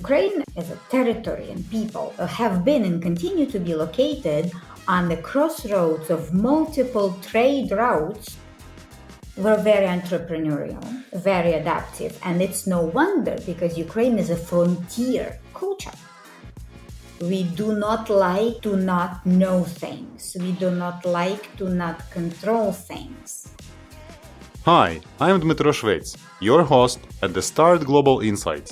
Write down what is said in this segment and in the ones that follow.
Ukraine as a territory and people have been and continue to be located on the crossroads of multiple trade routes. We're very entrepreneurial, very adaptive, and it's no wonder because Ukraine is a frontier culture. We do not like to not know things. We do not like to not control things. Hi, I'm Dmytro Shvets, your host at the Start Global Insights,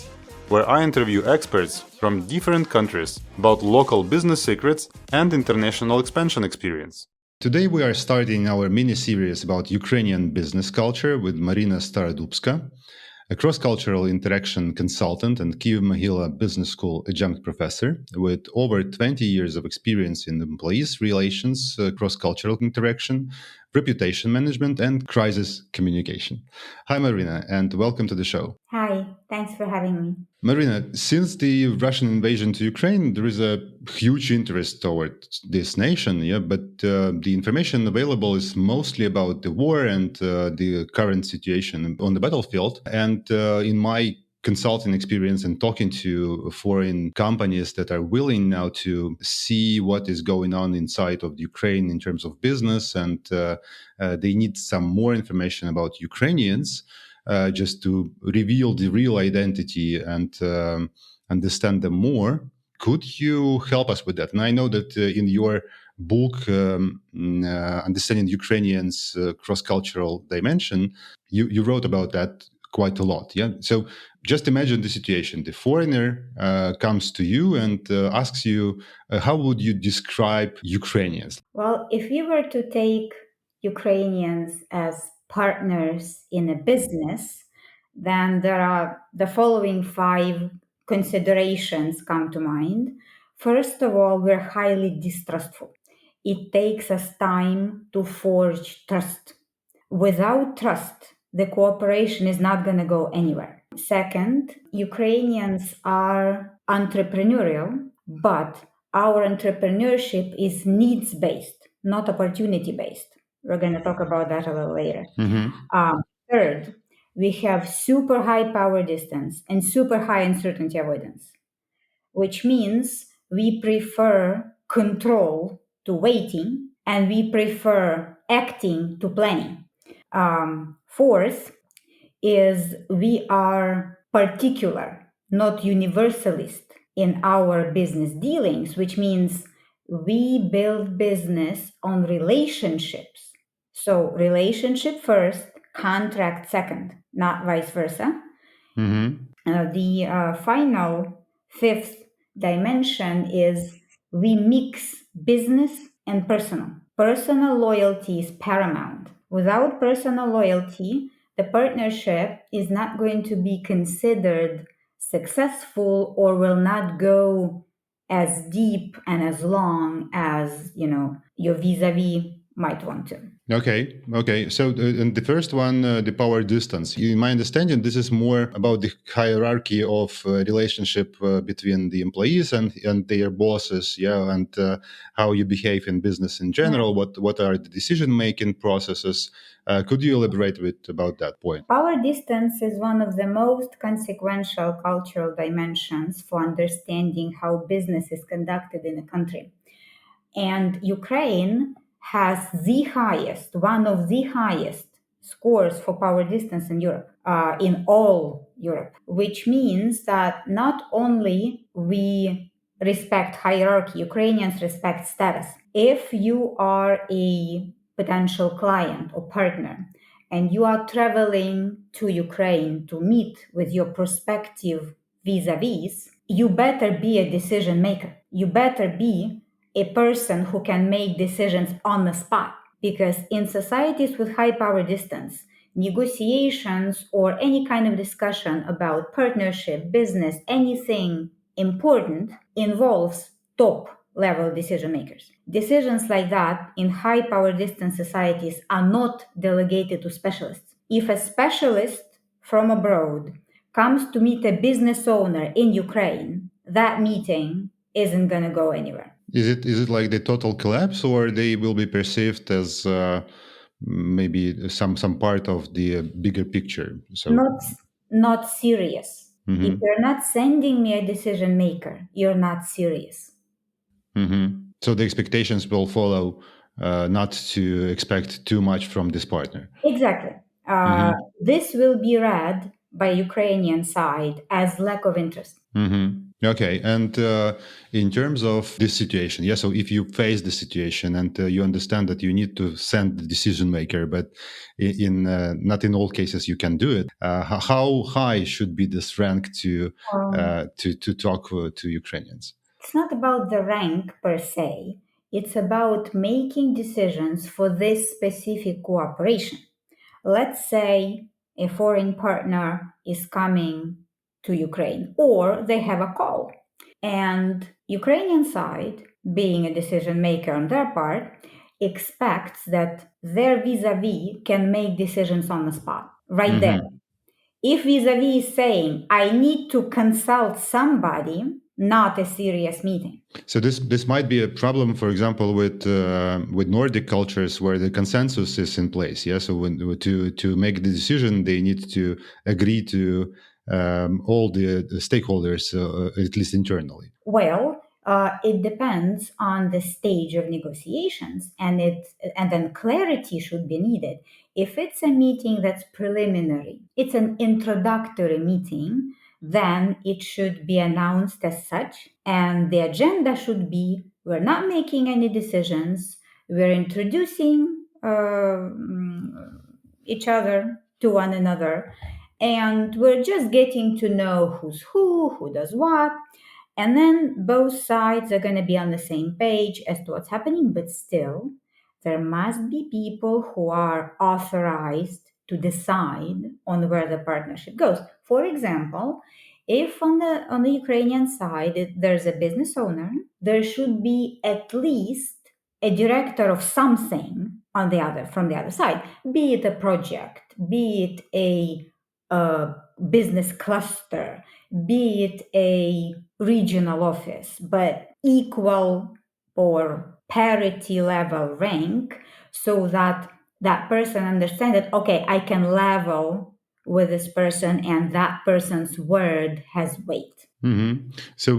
where I interview experts from different countries about local business secrets and international expansion experience. Today we are starting our mini-series about Ukrainian business culture with Maryna Starodubska, a cross-cultural interaction consultant and Kyiv-Mogila Business School adjunct professor with over 20 years of experience in employees relations, cross-cultural interaction, reputation management, and crisis communication. Hi, Maryna, and welcome to the show. Hi, thanks for having me. Maryna, since the Russian invasion to Ukraine, there is a huge interest toward this nation, but the information available is mostly about the war and the current situation on the battlefield. And in my consulting experience and talking to foreign companies that are willing now to see what is going on inside of Ukraine in terms of business, and they need some more information about Ukrainians, just to reveal the real identity and understand them more. Could you help us with that? And I know that in your book, Understanding Ukrainians' Cross-Cultural Dimension, you wrote about that quite a lot. Yeah. So just imagine the situation. The foreigner comes to you and asks you, how would you describe Ukrainians? Well, if you were to take Ukrainians as partners in a business, then there are the following 5 considerations come to mind. First of all, we're highly distrustful. It takes us time to forge trust. Without trust, the cooperation is not going to go anywhere. Second, Ukrainians are entrepreneurial, but our entrepreneurship is needs-based, not opportunity-based. We're going to talk about that a little later. Third, we have super high power distance and super high uncertainty avoidance, which means we prefer control to waiting, and we prefer acting to planning. Fourth is we are particular, not universalist in our business dealings, which means we build business on relationships. So relationship first, contract second, not vice versa. The final 5th dimension is we mix business and personal. Personal loyalty is paramount. Without personal loyalty, the partnership is not going to be considered successful or will not go as deep and as long as, your vis-a-vis might want to. Okay. So and the first one, the power distance. In my understanding, this is more about the hierarchy of relationship between the employees and their bosses, and how you behave in business in general. What are the decision-making processes? Could you elaborate a bit about that point? Power distance is one of the most consequential cultural dimensions for understanding how business is conducted in a country. And Ukraine has one of the highest scores for power distance in Europe, in all Europe, which means that not only we respect hierarchy, Ukrainians respect status. If you are a potential client or partner and you are traveling to Ukraine to meet with your prospective vis-a-vis, you better be a decision maker. You better be a person who can make decisions on the spot. Because in societies with high power distance, negotiations or any kind of discussion about partnership, business, anything important involves top level decision makers. Decisions like that in high power distance societies are not delegated to specialists. If a specialist from abroad comes to meet a business owner in Ukraine, that meeting isn't going to go anywhere. Is it like the total collapse, or they will be perceived as maybe some part of the bigger picture? So not serious. If you're not sending me a decision maker, you're not serious. So the expectations will follow, not to expect too much from this partner. Exactly. This will be read by Ukrainian side as lack of interest. Okay, and in terms of this situation, yeah, so if you face the situation and you understand that you need to send the decision maker, but in not in all cases you can do it, how high should be this rank to talk to Ukrainians? It's not about the rank per se, it's about making decisions for this specific cooperation. Let's say a foreign partner is coming to Ukraine or they have a call, and Ukrainian side, being a decision maker on their part, expects that their vis-a-vis can make decisions on the spot right there. If vis-a-vis is saying, I need to consult somebody, not a serious meeting. So this might be a problem, for example, with Nordic cultures where the consensus is in place. Yeah, so when to make the decision, they need to agree to all the stakeholders, at least internally. Well, it depends on the stage of negotiations, and then clarity should be needed. If it's a meeting that's preliminary, it's an introductory meeting, then it should be announced as such, and the agenda should be: we're not making any decisions, we're introducing each other to one another, and we're just getting to know who's who does what, and then both sides are going to be on the same page as to what's happening, but still, there must be people who are authorized to decide on where the partnership goes. For example, if on the Ukrainian side there's a business owner, there should be at least a director of something from the other side, be it a project, be it a business cluster, be it a regional office, but equal or parity level rank, so that that person understands that, okay, I can level with this person and that person's word has weight. So,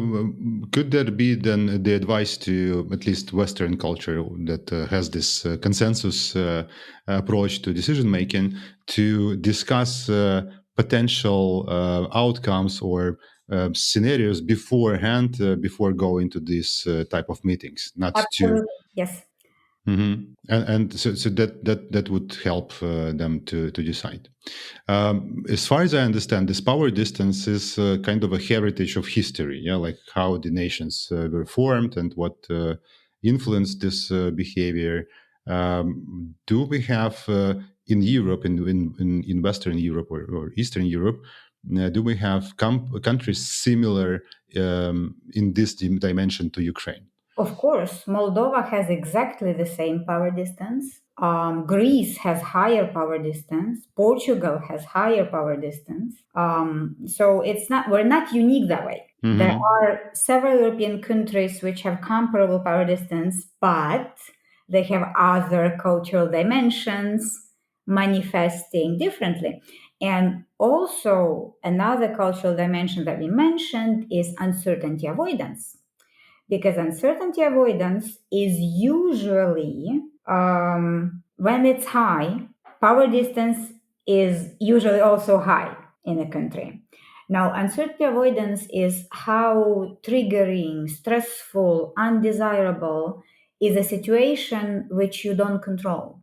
could that be then the advice to at least Western culture that has this consensus approach to decision making to discuss potential outcomes or scenarios beforehand, before going to these type of meetings, not to. Absolutely. Yes. And so that would help them to decide. As far as I understand, this power distance is kind of a heritage of history, yeah, like how the nations were formed and what influenced this behavior. Do we have in Europe, in Western Europe or Eastern Europe, do we have countries similar in this dimension to Ukraine? Of course, Moldova has exactly the same power distance. Greece has higher power distance. Portugal has higher power distance. So we're not unique that way. There are several European countries which have comparable power distance, but they have other cultural dimensions manifesting differently. And also, another cultural dimension that we mentioned is uncertainty avoidance, because uncertainty avoidance is usually, when it's high, power distance is usually also high in a country. Now, uncertainty avoidance is how triggering, stressful, undesirable is a situation which you don't control,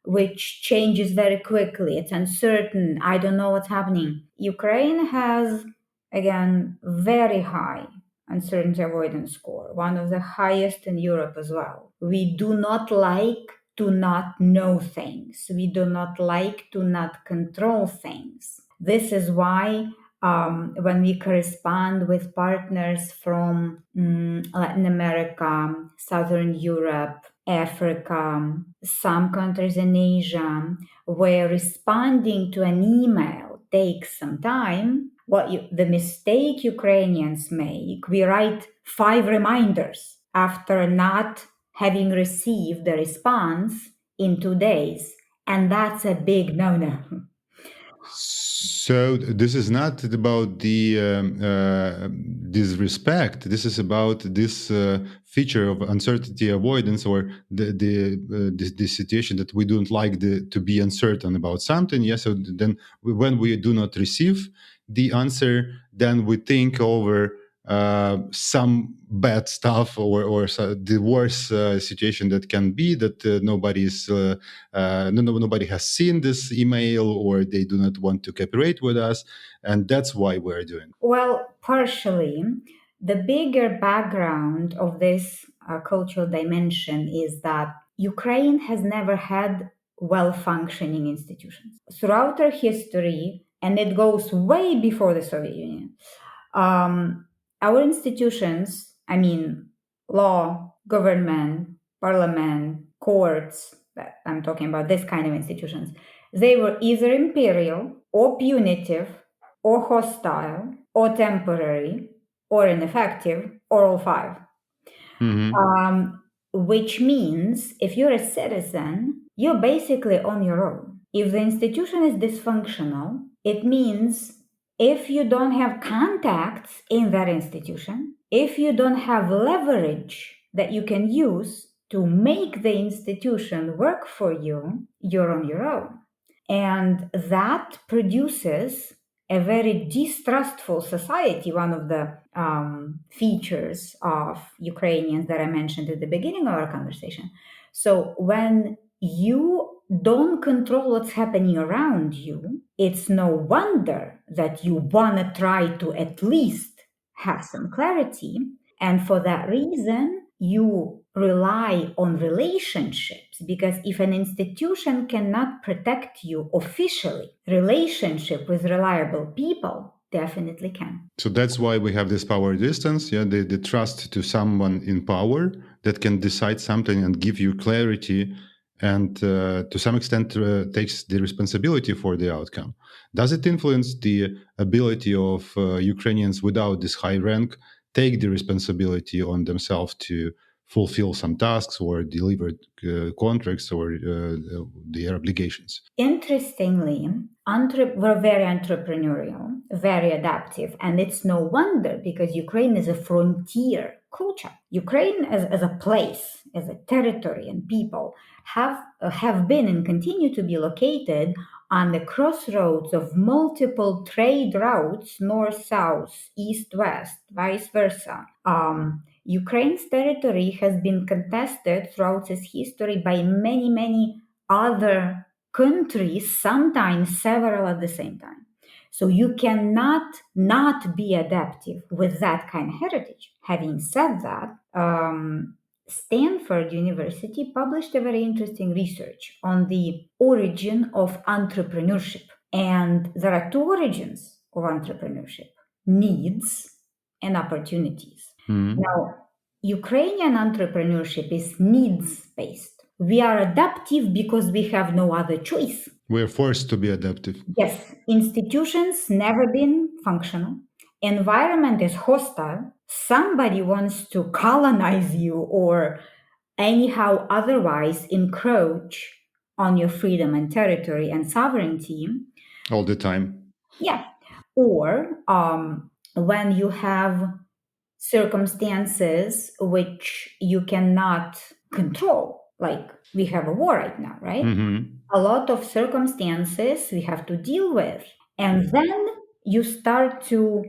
which changes very quickly. It's uncertain. I don't know what's happening. Ukraine has, again, very high uncertainty avoidance score, one of the highest in Europe as well. We do not like to not know things. We do not like to not control things. This is why when we correspond with partners from Latin America, Southern Europe, Africa, some countries in Asia, where responding to an email takes some time, the mistake Ukrainians make, we write 5 reminders after not having received the response in 2 days. And that's a big no-no. So this is not about the disrespect. This is about this feature of uncertainty avoidance, or the situation that we don't like to be uncertain about something. Yes. So then when we do not receive the answer, then we think over some bad stuff, or the worst situation that can be, that nobody has seen this email, or they do not want to cooperate with us, and that's why we're doing. Well, partially. The bigger background of this cultural dimension is that Ukraine has never had well functioning institutions. Throughout our history, and it goes way before the Soviet Union, our institutions, I mean, law, government, parliament, courts, I'm talking about this kind of institutions, they were either imperial or punitive or hostile or temporary or ineffective or all five. Which means if you're a citizen, you're basically on your own. If the institution is dysfunctional, it means if you don't have contacts in that institution, if you don't have leverage that you can use to make the institution work for you, you're on your own. And that produces a very distrustful society. One of the features of Ukrainians that I mentioned at the beginning of our conversation. So when you don't control what's happening around you, it's no wonder that you want to try to at least have some clarity. And for that reason, you rely on relationships, because if an institution cannot protect you officially, relationship with reliable people definitely can. So that's why we have this power distance, the trust to someone in power that can decide something and give you clarity, and to some extent takes the responsibility for the outcome. Does it influence the ability of Ukrainians without this high rank take the responsibility on themselves to fulfill some tasks or deliver contracts or their obligations? Interestingly, we're very entrepreneurial, very adaptive, and it's no wonder, because Ukraine is a frontier culture. Ukraine as a place, as a territory and people have been and continue to be located on the crossroads of multiple trade routes, north-south, east-west, vice versa. Ukraine's territory has been contested throughout its history by many, many other countries, sometimes several at the same time. So you cannot not be adaptive with that kind of heritage. Having said that, Stanford University published a very interesting research on the origin of entrepreneurship. And there are two origins of entrepreneurship: needs and opportunities. Now, Ukrainian entrepreneurship is needs-based. We are adaptive because we have no other choice. We're forced to be adaptive. Yes, institutions never been functional. Environment is hostile. Somebody wants to colonize you or anyhow otherwise encroach on your freedom and territory and sovereignty. All the time. Yeah. Or when you have circumstances which you cannot control, like we have a war right now, right? A lot of circumstances we have to deal with. And then you start to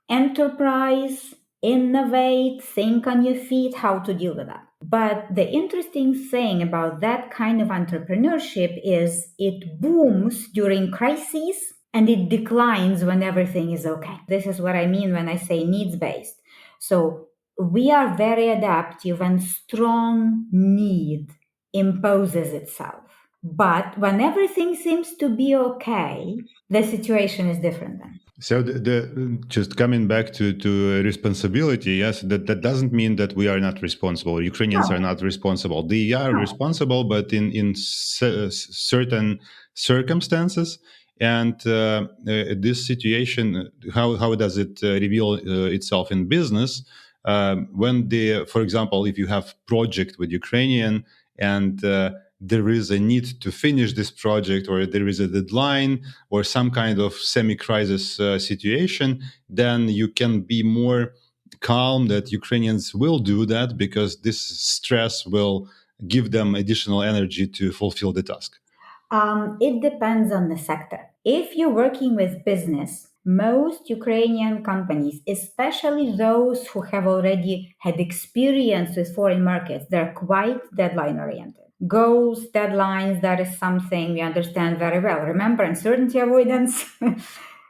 enterprise, innovate, think on your feet, how to deal with that. But the interesting thing about that kind of entrepreneurship is it booms during crises and it declines when everything is okay. This is what I mean when I say needs-based. So we are very adaptive and strong need imposes itself. But when everything seems to be okay, the situation is different then. So just coming back to responsibility, yes, that doesn't mean that we are not responsible. Ukrainians are not responsible. They are responsible, but in certain circumstances. And this situation, how does it reveal itself in business? When for example, if you have project with Ukrainian and there is a need to finish this project, or there is a deadline, or some kind of semi-crisis situation, then you can be more calm that Ukrainians will do that, because this stress will give them additional energy to fulfill the task. It depends on the sector. If you're working with business, most Ukrainian companies, especially those who have already had experience with foreign markets, they're quite deadline oriented. Goals, deadlines, that is something we understand very well. Remember, uncertainty avoidance,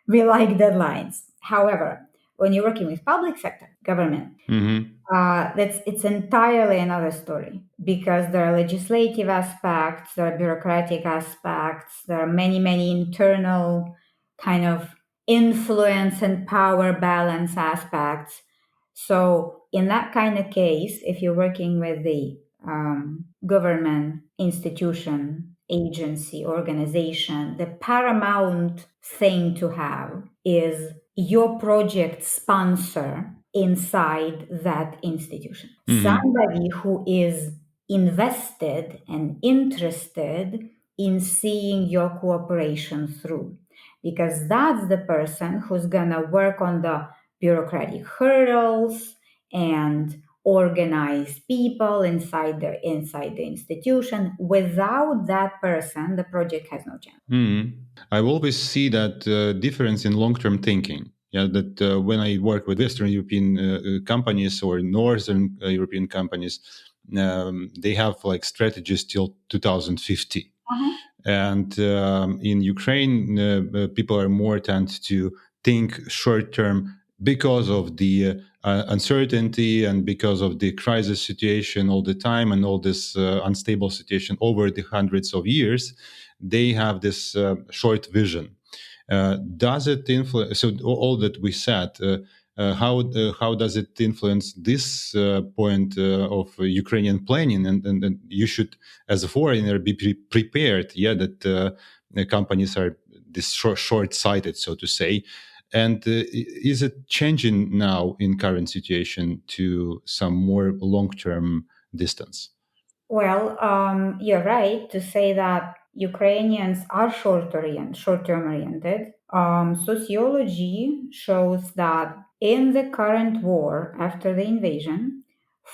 we like deadlines. However, when you're working with public sector, government, it's entirely another story, because there are legislative aspects, there are bureaucratic aspects, there are many internal kind of influence and power balance aspects. So in that kind of case, if you're working with the government institution, agency, organization, the paramount thing to have is your project sponsor inside that institution. Somebody who is invested and interested in seeing your cooperation through, because that's the person who's going to work on the bureaucratic hurdles and organize people inside the institution. Without that person, the project has no chance. I always see that difference in long-term thinking. Yeah, that when I work with Western European companies or Northern European companies, they have like strategies till 2050. And in Ukraine, people are more tend to think short term because of the uncertainty and because of the crisis situation all the time and all this unstable situation over the hundreds of years. They have this short vision. Does it influence? So all that we said, how does it influence this point of Ukrainian planning? And you should, as a foreigner, be prepared. Yeah, that the companies are this short-sighted, so to say. And is it changing now in current situation to some more long-term distance? Well, you're right to say that Ukrainians are short-term oriented. Sociology shows that in the current war after the invasion,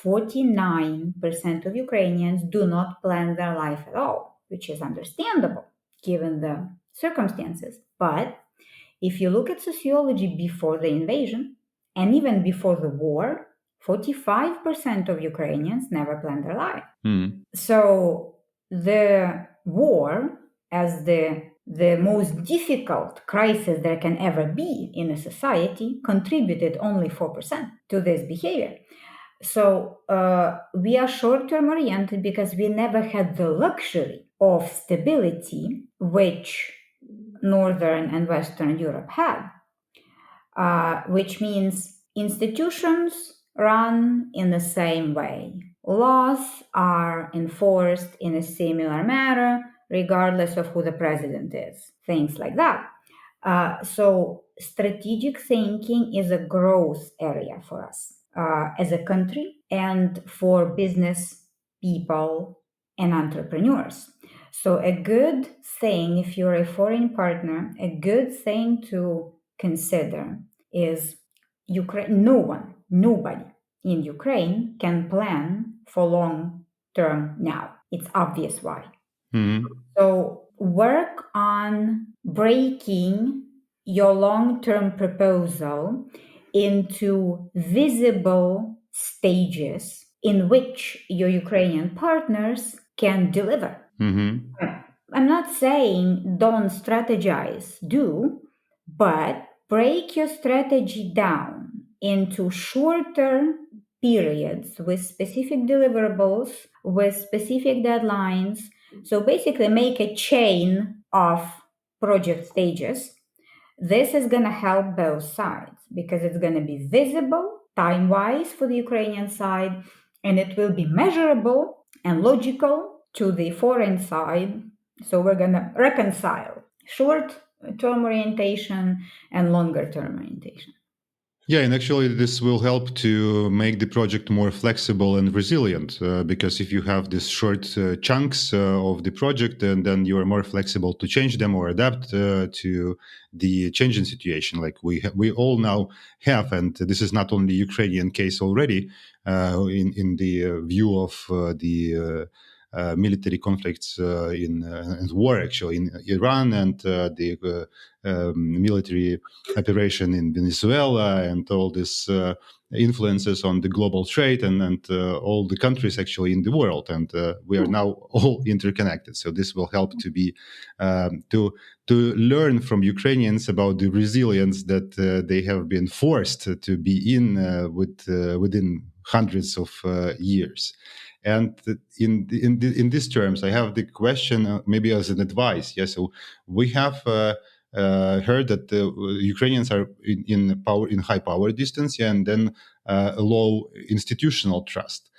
49% of Ukrainians do not plan their life at all, which is understandable given the circumstances. But if you look at sociology before the invasion and even before the war, 45% of Ukrainians never planned their life. So the war, as the most difficult crisis there can ever be in a society, contributed only 4% to this behavior. So we are short-term oriented because we never had the luxury of stability, which Northern and Western Europe had, which means institutions run in the same way. Laws are enforced in a similar manner, regardless of who the president is, things like that. So strategic thinking is a growth area for us as a country and for business people and entrepreneurs. So a good thing, if you're a foreign partner, a good thing to consider is nobody in Ukraine can plan for long term now. It's obvious why. So work on breaking your long-term proposal into visible stages in which your Ukrainian partners can deliver. I'm not saying don't strategize, do, but break your strategy down into shorter periods with specific deliverables, with specific deadlines. So basically make a chain of project stages. This is going to help both sides because it's going to be visible time-wise for the Ukrainian side, and it will be measurable and logical to the foreign side. So we're going to reconcile short-term orientation and longer-term orientation. Yeah, and actually, this will help to make the project more flexible and resilient. Because if you have these short chunks of the project, and then you are more flexible to change them or adapt to the changing situation, like we all now have. And this is not only Ukrainian case already. In the view of the military conflicts in and war actually in Iran and the military operation in Venezuela and all these influences on the global trade and all the countries actually in the world, and we are now all interconnected. So this will help to be to learn from Ukrainians about the resilience that they have been forced to be in within hundreds of years. And in these terms, I have the question, maybe as an advice. Yeah, so we have heard that the Ukrainians are in high power distance, yeah, and then low institutional trust.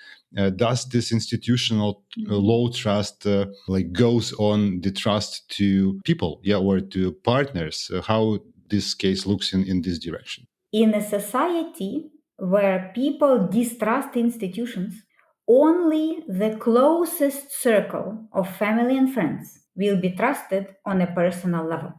Does this institutional low trust like goes on the trust to people, yeah, or to partners? How this case looks in this direction? In a society where people distrust institutions, only the closest circle of family and friends will be trusted on a personal level.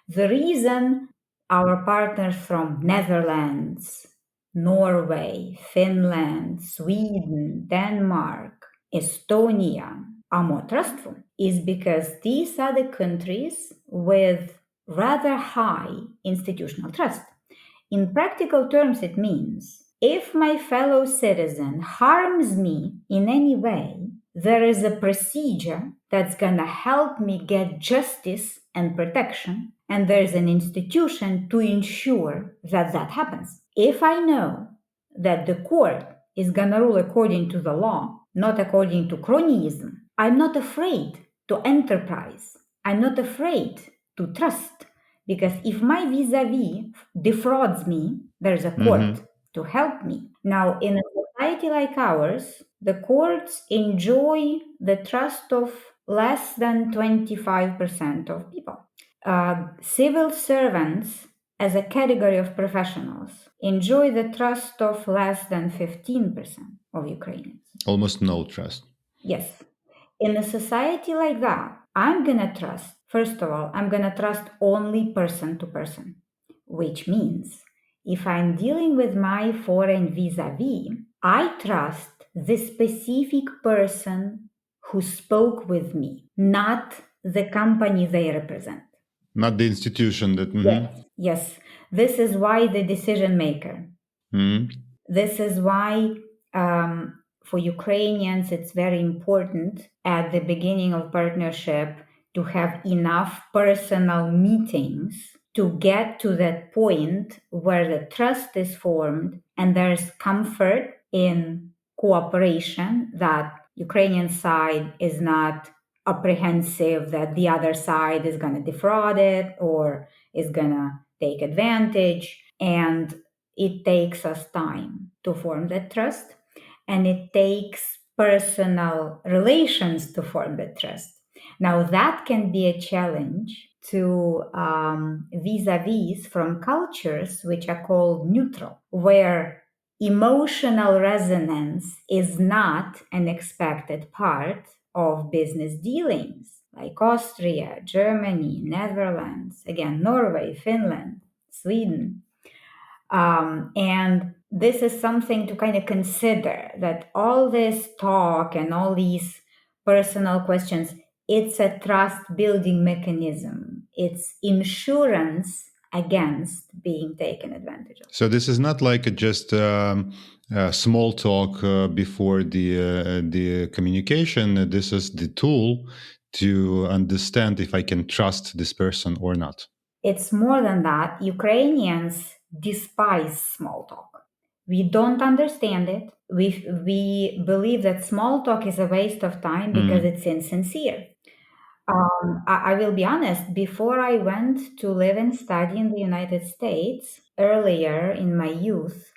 The reason our partners from Netherlands, Norway, Finland, Sweden, Denmark, Estonia are more trustful is because these are the countries with rather high institutional trust. In practical terms, it means if my fellow citizen harms me in any way, there is a procedure that's going to help me get justice and protection, and there's an institution to ensure that that happens. If I know that the court is going to rule according to the law, not according to cronyism, I'm not afraid to enterprise. I'm not afraid to trust. Because if my vis-a-vis defrauds me, there's a court to help me. Now, in a society like ours, the courts enjoy the trust of less than 25% of people. Civil servants, as a category of professionals, enjoy the trust of less than 15% of Ukrainians. Almost no trust. Yes. In a society like that, I'm going to trust, first of all, I'm going to trust only person to person, which means if I'm dealing with my foreign vis-a-vis, I trust the specific person who spoke with me, not the company they represent. Not the institution that. Yes. This is why the decision maker. This is why for Ukrainians, it's very important at the beginning of partnership to have enough personal meetings to get to that point where the trust is formed and there's comfort in cooperation, that Ukrainian side is not apprehensive that the other side is going to defraud it or is going to take advantage. And it takes us time to form that trust, and it takes personal relations to form that trust. Now, that can be a challenge to vis-a-vis from cultures which are called neutral, where emotional resonance is not an expected part of business dealings, like Austria, Germany, Netherlands, again, Norway, Finland, Sweden. And this is something to kind of consider, that all this talk and all these personal questions, it's a trust building mechanism. It's insurance against being taken advantage of. So this is not like just small talk before the communication. This is the tool to understand if I can trust this person or not. It's more than that. Ukrainians despise small talk. We don't understand it. We believe that small talk is a waste of time because it's insincere. I will be honest, before I went to live and study in the United States, earlier in my youth,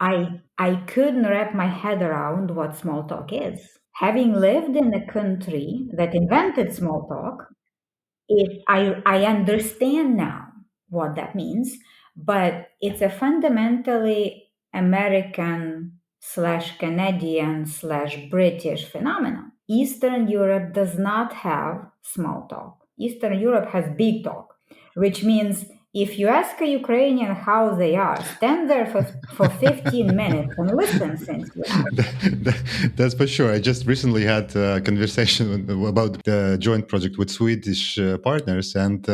I couldn't wrap my head around what small talk is. Having lived in a country that invented small talk, I understand now what that means, but it's a fundamentally American slash Canadian slash British phenomenon. Eastern Europe does not have small talk. Eastern Europe has big talk, which means if you ask a Ukrainian how they are, stand there for 15 minutes and listen since you ask. That's for sure. I just recently had a conversation about the joint project with Swedish partners, and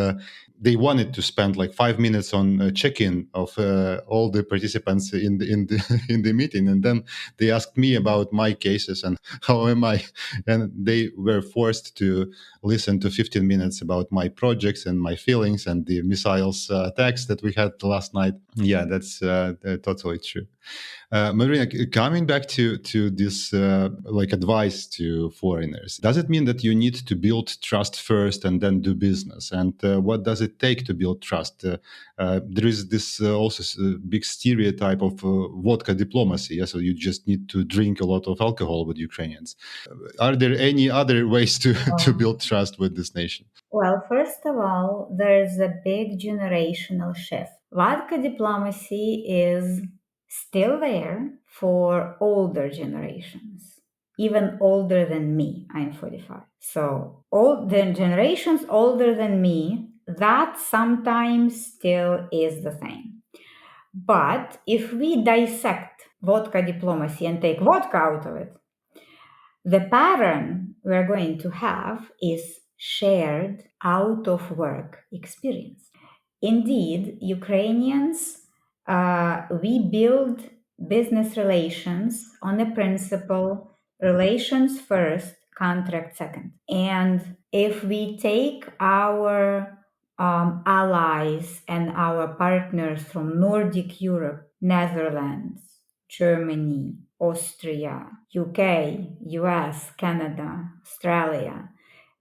they wanted to spend like 5 minutes on check-in of all the participants in the meeting, and then they asked me about my cases and how am I, and they were forced to listen to 15 minutes about my projects and my feelings and the missiles attacks that we had last night. Yeah, that's totally true. Maryna, coming back to this like advice to foreigners, does it mean that you need to build trust first and then do business? And what does it take to build trust? There is this also big stereotype of vodka diplomacy. Yeah? So you just need to drink a lot of alcohol with Ukrainians. Are there any other ways to build trust with this nation? Well, first of all, there's a big generational shift. Vodka diplomacy is still there for older generations, even older than me. I'm 45. So, all the generations older than me, that sometimes still is the thing. But if we dissect vodka diplomacy and take vodka out of it, the pattern we're going to have is shared out of work experience. Indeed, Ukrainians, we build business relations on the principle relations first, contract second. And if we take our allies and our partners from Nordic Europe, Netherlands, Germany, Austria, UK, US, Canada, Australia,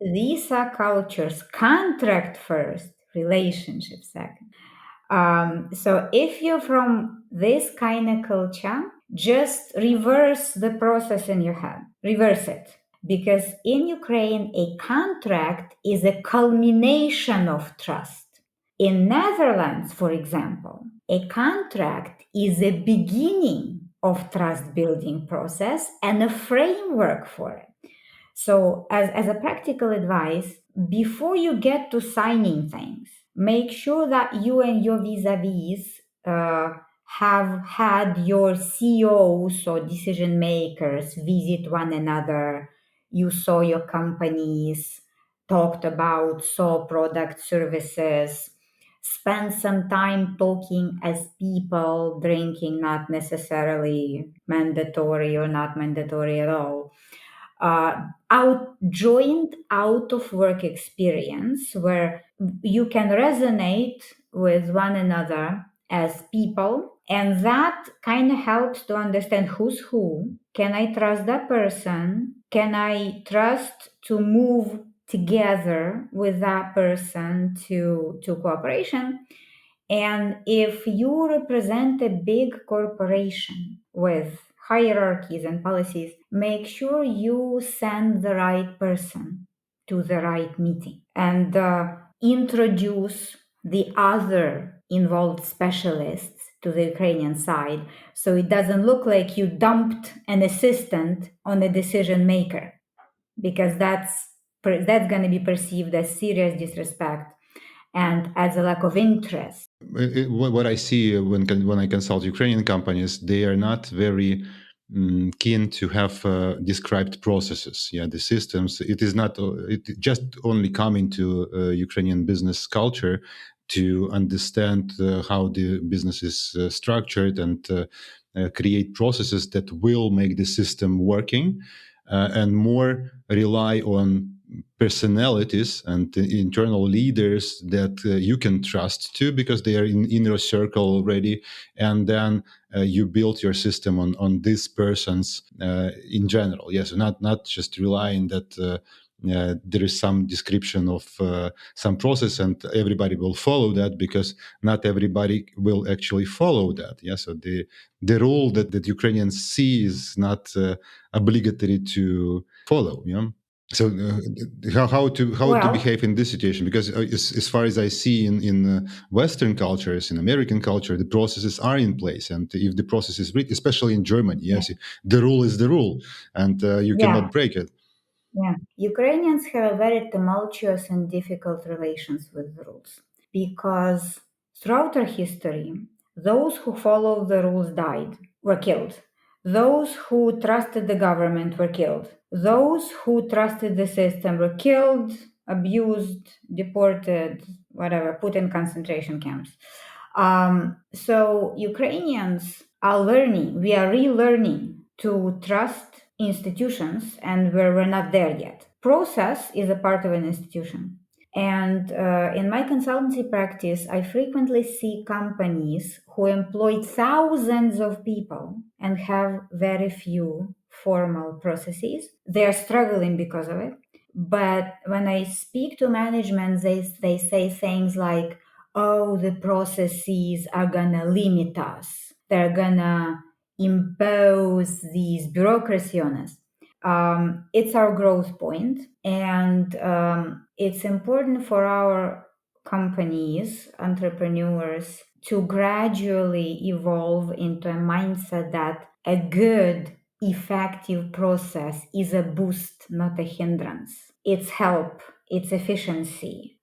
these are cultures, contract first, relationship second. So if you're from this kind of culture, just reverse the process in your head. Reverse it. Because in Ukraine, a contract is a culmination of trust. In Netherlands, for example, a contract is a beginning of trust building process and a framework for it. So as a practical advice, before you get to signing things, make sure that you and your vis-a-vis have had your CEOs or decision makers visit one another. You saw your companies, talked about, saw product services, spend some time talking as people, drinking not necessarily mandatory or not mandatory at all. Joined out of work experience where you can resonate with one another as people, and that kind of helps to understand who's who. Can I trust that person? Can I trust to move together with that person to cooperation? And if you represent a big corporation with hierarchies and policies, make sure you send the right person to the right meeting and introduce the other involved specialists to the Ukrainian side, so it doesn't look like you dumped an assistant on a decision maker, because that's going to be perceived as serious disrespect and as a lack of interest. What I see when I consult Ukrainian companies, they are not very keen to have described processes. Yeah, the systems. It is not. It just only coming to Ukrainian business culture to understand how the business is structured and create processes that will make the system working, and more rely on personalities and internal leaders that you can trust too, because they are in inner circle already, and then you build your system on these persons in general. Yes, not just relying that there is some description of some process and everybody will follow that, because not everybody will actually follow that. Yeah, so the rule that Ukrainians see is not obligatory to follow. Yeah. So how to Well, behave in this situation? Because as far as I see in Western cultures, in American culture, the processes are in place, and if the process is especially in Germany, yeah, yes, the rule is the rule, and you yeah, cannot break it. yeah. Ukrainians have a very tumultuous and difficult relations with the rules because throughout our history, those who followed the rules died, were killed. Those who trusted the government were killed. Those who trusted the system were killed, abused, deported, whatever, put in concentration camps. So Ukrainians are learning, we are relearning to trust institutions, and we're not there yet. Process is a part of an institution. And in my consultancy practice, I frequently see companies who employ thousands of people and have very few formal processes. They are struggling because of it. But when I speak to management, they say things like, oh, the processes are gonna limit us. They're gonna impose these bureaucracy on us. It's our growth point, and it's important for our companies, entrepreneurs, to gradually evolve into a mindset that a good, effective process is a boost, not a hindrance. It's help, it's efficiency.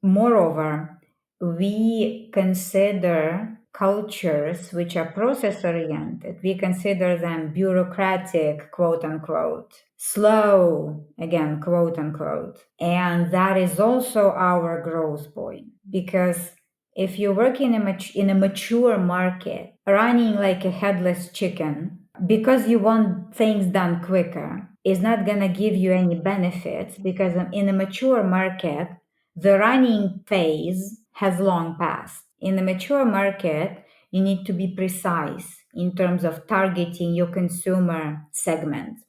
Moreover, we consider cultures which are process oriented, we consider them bureaucratic, quote unquote, slow, again, quote unquote. And that is also our growth point, because if you work in a mature market, running like a headless chicken, because you want things done quicker, is not going to give you any benefits, because in a mature market, the running phase has long passed. In a mature market, you need to be precise in terms of targeting your consumer segment,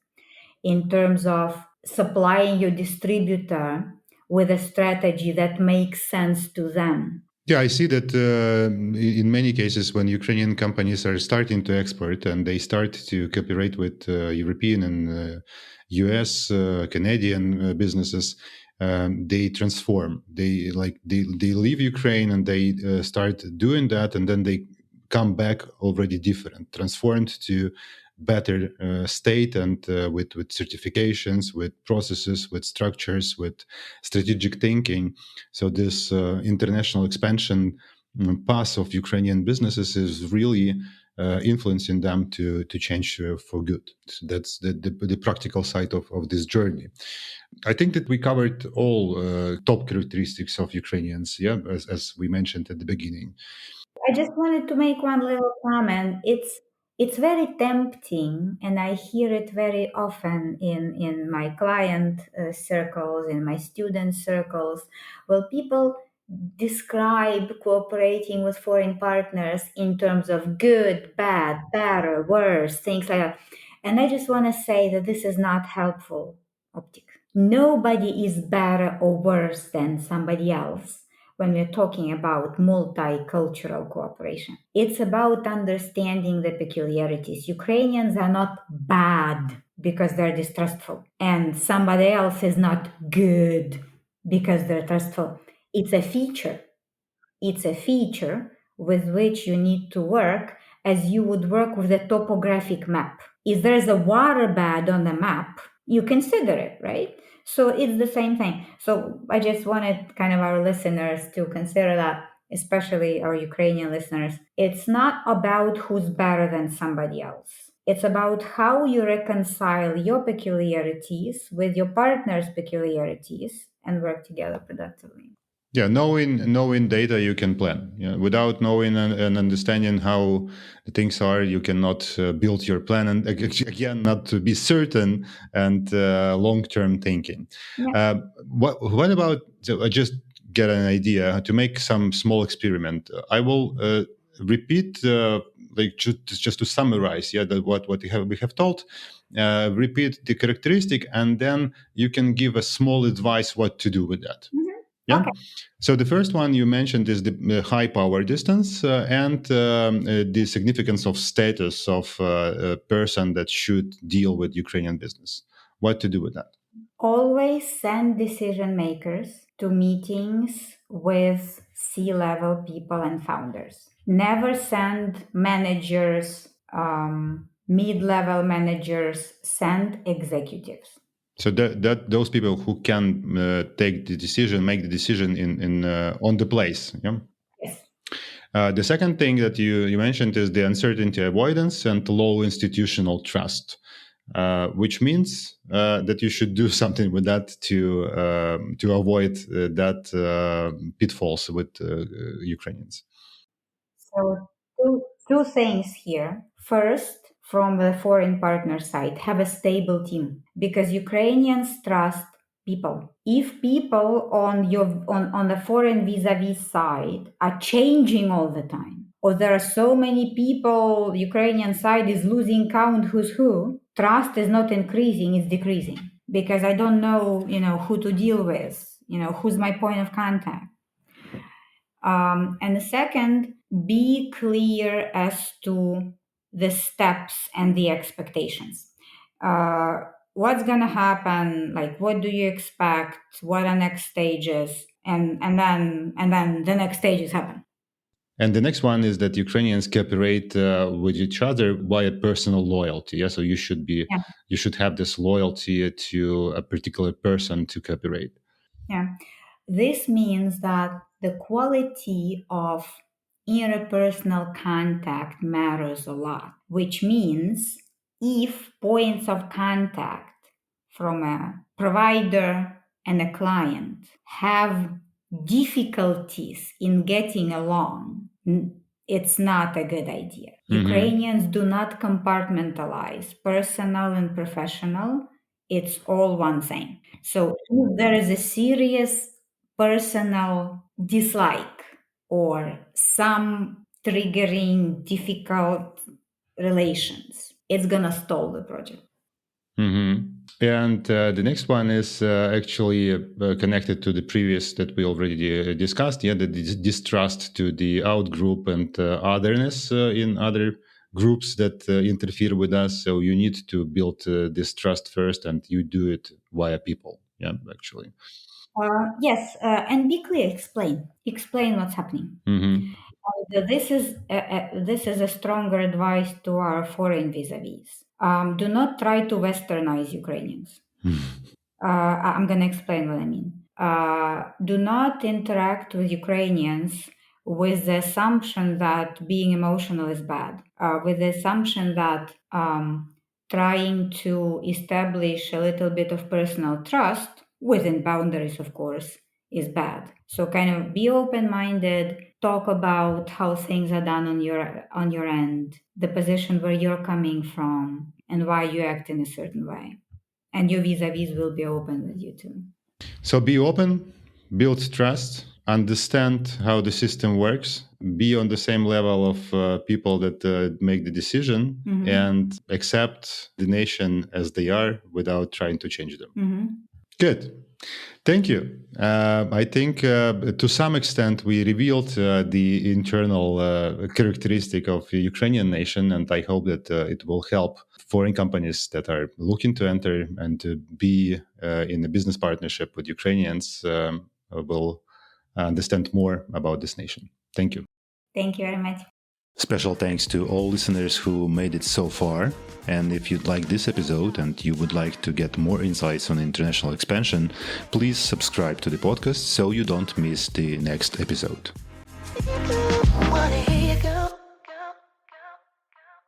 in terms of supplying your distributor with a strategy that makes sense to them. Yeah, I see that in many cases when Ukrainian companies are starting to export and they start to cooperate with European and US, Canadian businesses, they transform. They leave Ukraine and they start doing that, and then they come back already different, transformed to better state, and with certifications, with processes, with structures, with strategic thinking. So this international expansion path of Ukrainian businesses is really influencing them to change for good. So that's the practical side of this journey. I think that we covered all top characteristics of Ukrainians, yeah, as we mentioned at the beginning. I just wanted to make one little comment. It's very tempting, and I hear it very often in my client circles, in my student circles. Well, people describe cooperating with foreign partners in terms of good, bad, better, worse, things like that. And I just want to say that this is not helpful optic. Nobody is better or worse than somebody else when we're talking about multicultural cooperation. It's about understanding the peculiarities. Ukrainians are not bad because they're distrustful, and somebody else is not good because they're trustful. It's a feature. It's a feature with which you need to work as you would work with a topographic map. If there's a waterbed on the map, you consider it, right? So it's the same thing. So I just wanted kind of our listeners to consider that, especially our Ukrainian listeners. It's not about who's better than somebody else. It's about how you reconcile your peculiarities with your partner's peculiarities and work together productively. Yeah, knowing data, you can plan. Yeah, without knowing and understanding how things are, you cannot build your plan, and again, not to be certain and long-term thinking. Yeah. What about just get an idea to make some small experiment? I will repeat like just to summarize. Yeah, what we have told. Repeat the characteristic, and then you can give a small advice what to do with that. Mm-hmm. Yeah. Okay. So the first one you mentioned is the high power distance and the significance of status of a person that should deal with Ukrainian business. What to do with that? always send decision makers to meetings with C-level people and founders. Never send managers, mid-level managers, send executives. So that those people who can make the decision in on the place. Yeah. Yes. The second thing that you mentioned is the uncertainty avoidance and low institutional trust, which means that you should do something with that to avoid that pitfalls with Ukrainians. So two things here. First, from the foreign partner side, have a stable team because Ukrainians trust people. If people on the foreign vis-a-vis side are changing all the time, or there are so many people, Ukrainian side is losing count who's who, trust is not increasing, it's decreasing. Because I don't know, who to deal with, who's my point of contact. And the second, be clear as to the steps and the expectations. What's going to happen? Like, what do you expect? What are next stages? And then the next stages happen. And the next one is that Ukrainians cooperate with each other via personal loyalty. Yeah, so you should have this loyalty to a particular person to cooperate. Yeah, this means that the quality of interpersonal contact matters a lot, which means if points of contact from a provider and a client have difficulties in getting along, it's not a good idea. Ukrainians do not compartmentalize personal and professional. It's all one thing. So if there is a serious personal dislike or some triggering difficult relations, it's gonna stall the project. And the next one is actually connected to the previous that we already discussed. Yeah, the distrust to the outgroup and otherness in other groups that interfere with us. So you need to build this trust first, and you do it via people. Yeah, actually. Yes, and be clear. Explain what's happening. This is a stronger advice to our foreign vis-a-vis. Do not try to westernize Ukrainians. I'm going to explain what I mean. Do not interact with Ukrainians with the assumption that being emotional is bad, with the assumption that trying to establish a little bit of personal trust within boundaries, of course, is bad. So kind of be open-minded, talk about how things are done on your end, the position where you're coming from, and why you act in a certain way. And your vis-a-vis will be open with you too. So be open, build trust, understand how the system works, be on the same level of people that make the decision, and accept the nation as they are without trying to change them. Good. Thank you. I think to some extent we revealed the internal characteristic of the Ukrainian nation, and I hope that it will help foreign companies that are looking to enter and to be in a business partnership with Ukrainians will understand more about this nation. Thank you. Thank you very much. Special thanks to all listeners who made it so far. And if you'd like this episode and you would like to get more insights on international expansion, please subscribe to the podcast so you don't miss the next episode.